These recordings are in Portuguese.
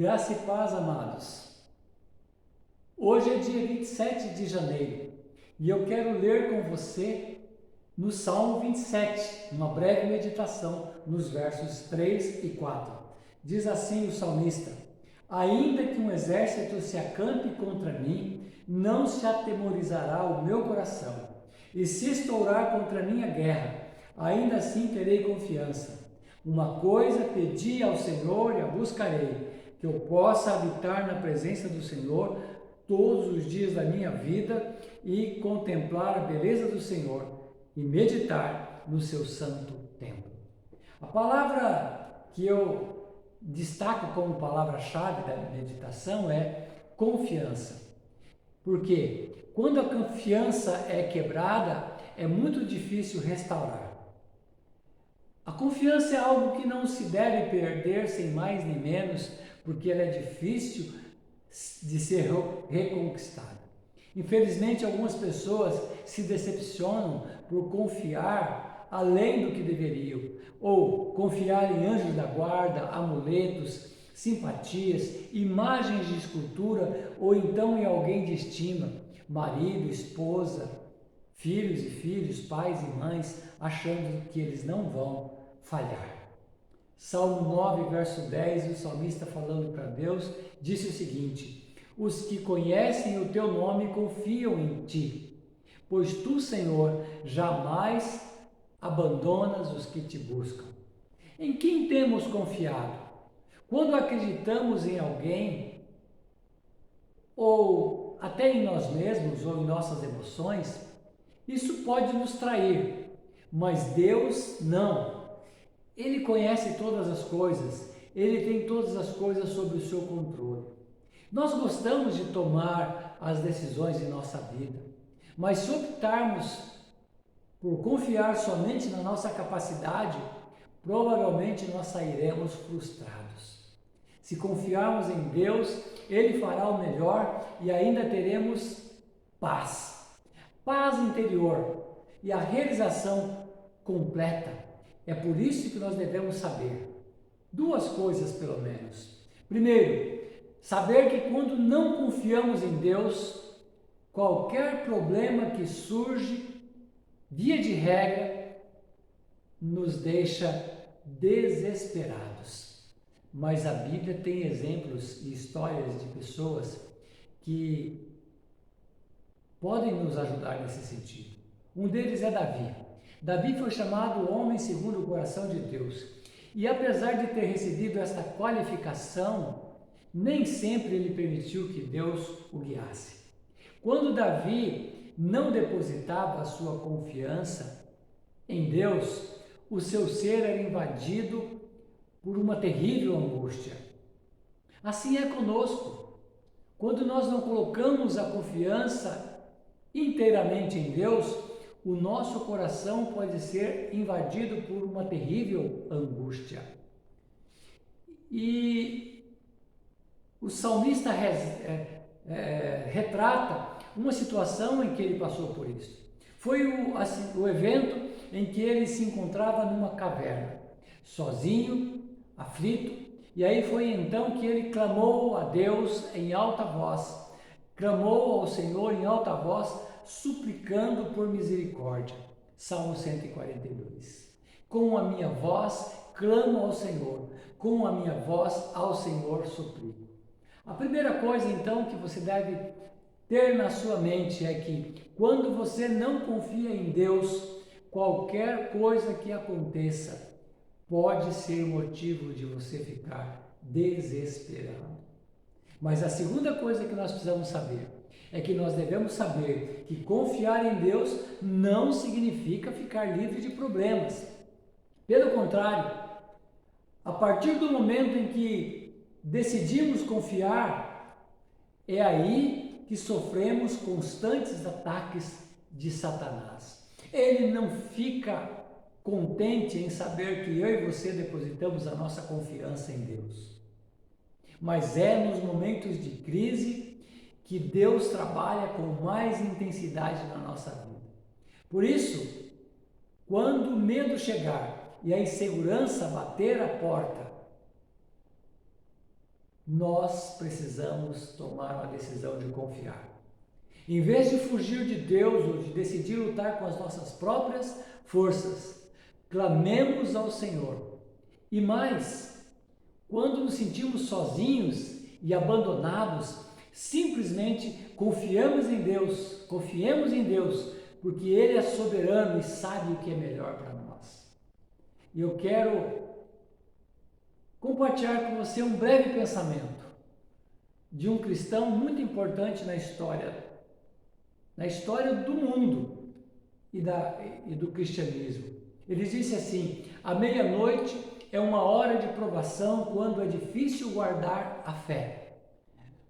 Graça e paz, amados. Hoje é dia 27 de janeiro e eu quero ler com você no Salmo 27, uma breve meditação nos versos 3 e 4. Diz assim o salmista: ainda que um exército se acampe contra mim, não se atemorizará o meu coração. E se estourar contra mim a guerra, ainda assim terei confiança. Uma coisa pedi ao Senhor e a buscarei, que eu possa habitar na presença do Senhor todos os dias da minha vida e contemplar a beleza do Senhor e meditar no seu santo templo. A palavra que eu destaco como palavra-chave da meditação é confiança. Porque quando a confiança é quebrada, é muito difícil restaurar. A confiança é algo que não se deve perder sem mais nem menos, porque ela é difícil de ser reconquistada. Infelizmente, algumas pessoas se decepcionam por confiar além do que deveriam, ou confiar em anjos da guarda, amuletos, simpatias, imagens de escultura, ou então em alguém de estima, marido, esposa, filhos e filhos, pais e mães, achando que eles não vão falhar. Salmo 9, verso 10, o salmista falando para Deus, disse o seguinte: os que conhecem o teu nome confiam em ti, pois tu, Senhor, jamais abandonas os que te buscam. Em quem temos confiado? Quando acreditamos em alguém, ou até em nós mesmos, ou em nossas emoções, isso pode nos trair, mas Deus não. Ele conhece todas as coisas, Ele tem todas as coisas sob o seu controle. Nós gostamos de tomar as decisões em nossa vida, mas se optarmos por confiar somente na nossa capacidade, provavelmente nós sairemos frustrados. Se confiarmos em Deus, Ele fará o melhor e ainda teremos paz. Paz interior e a realização completa. É por isso que nós devemos saber duas coisas, pelo menos. Primeiro, saber que quando não confiamos em Deus, qualquer problema que surge, via de regra, nos deixa desesperados. Mas a Bíblia tem exemplos e histórias de pessoas que podem nos ajudar nesse sentido. Um deles é Davi. Davi foi chamado o homem segundo o coração de Deus. E apesar de ter recebido esta qualificação, nem sempre ele permitiu que Deus o guiasse. Quando Davi não depositava a sua confiança em Deus, o seu ser era invadido por uma terrível angústia. Assim é conosco. Quando nós não colocamos a confiança inteiramente em Deus, o nosso coração pode ser invadido por uma terrível angústia. E o salmista retrata uma situação em que ele passou por isso. Foi o evento em que ele se encontrava numa caverna, sozinho, aflito, e aí foi então que ele clamou a Deus em alta voz, clamou ao Senhor em alta voz, suplicando por misericórdia. Salmo 142. Com a minha voz clamo ao Senhor, com a minha voz ao Senhor suplico. A primeira coisa então que você deve ter na sua mente é que quando você não confia em Deus, qualquer coisa que aconteça pode ser motivo de você ficar desesperado. Mas a segunda coisa que nós precisamos saber é que nós devemos saber que confiar em Deus não significa ficar livre de problemas. Pelo contrário, a partir do momento em que decidimos confiar, é aí que sofremos constantes ataques de Satanás. Ele não fica contente em saber que eu e você depositamos a nossa confiança em Deus. Mas é nos momentos de crise que Deus trabalha com mais intensidade na nossa vida. Por isso, quando o medo chegar e a insegurança bater a porta, nós precisamos tomar uma decisão de confiar. Em vez de fugir de Deus ou de decidir lutar com as nossas próprias forças, clamemos ao Senhor. E mais, quando nos sentimos sozinhos e abandonados, simplesmente confiemos em Deus, porque Ele é soberano e sabe o que é melhor para nós. E eu quero compartilhar com você um breve pensamento de um cristão muito importante na história do mundo e do cristianismo. Ele disse assim: a meia-noite é uma hora de provação quando é difícil guardar a fé.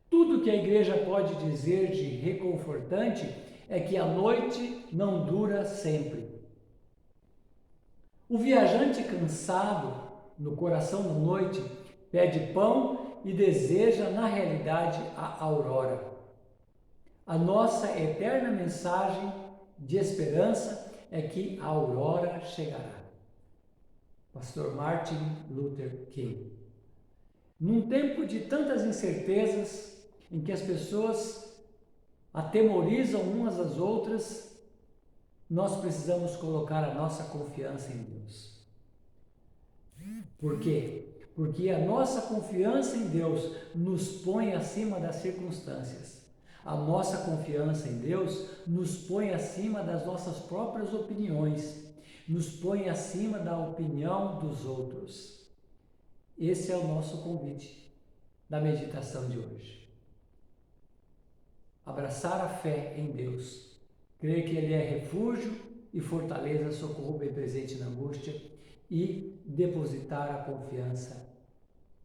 Tudo que a igreja pode dizer de reconfortante é que a noite não dura sempre. O viajante cansado no coração da noite pede pão e deseja na realidade a aurora. A nossa eterna mensagem de esperança é que a aurora chegará. Pastor Martin Luther King. Num tempo de tantas incertezas, em que as pessoas atemorizam umas às outras, nós precisamos colocar a nossa confiança em Deus. Por quê? Porque a nossa confiança em Deus nos põe acima das circunstâncias. A nossa confiança em Deus nos põe acima das nossas próprias opiniões, nos põe acima da opinião dos outros. Esse é o nosso convite da meditação de hoje. Abraçar a fé em Deus, crer que Ele é refúgio e fortaleza, socorro bem presente na angústia, e depositar a confiança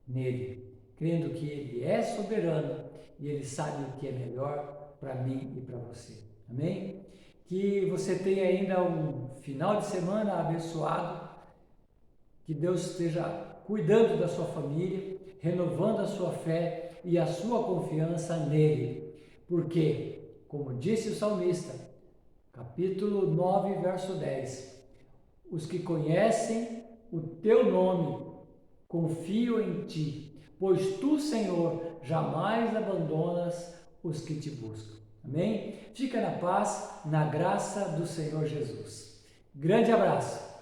nele, crendo que Ele é soberano e Ele sabe o que é melhor para mim e para você. Amém? Que você tenha ainda um final de semana abençoado, que Deus esteja cuidando da sua família, renovando a sua fé e a sua confiança nele, porque, como disse o salmista, capítulo 9, verso 10, os que conhecem o teu nome confiam em ti, pois tu, Senhor, jamais abandonas os que te buscam. Amém? Fica na paz, na graça do Senhor Jesus. Grande abraço!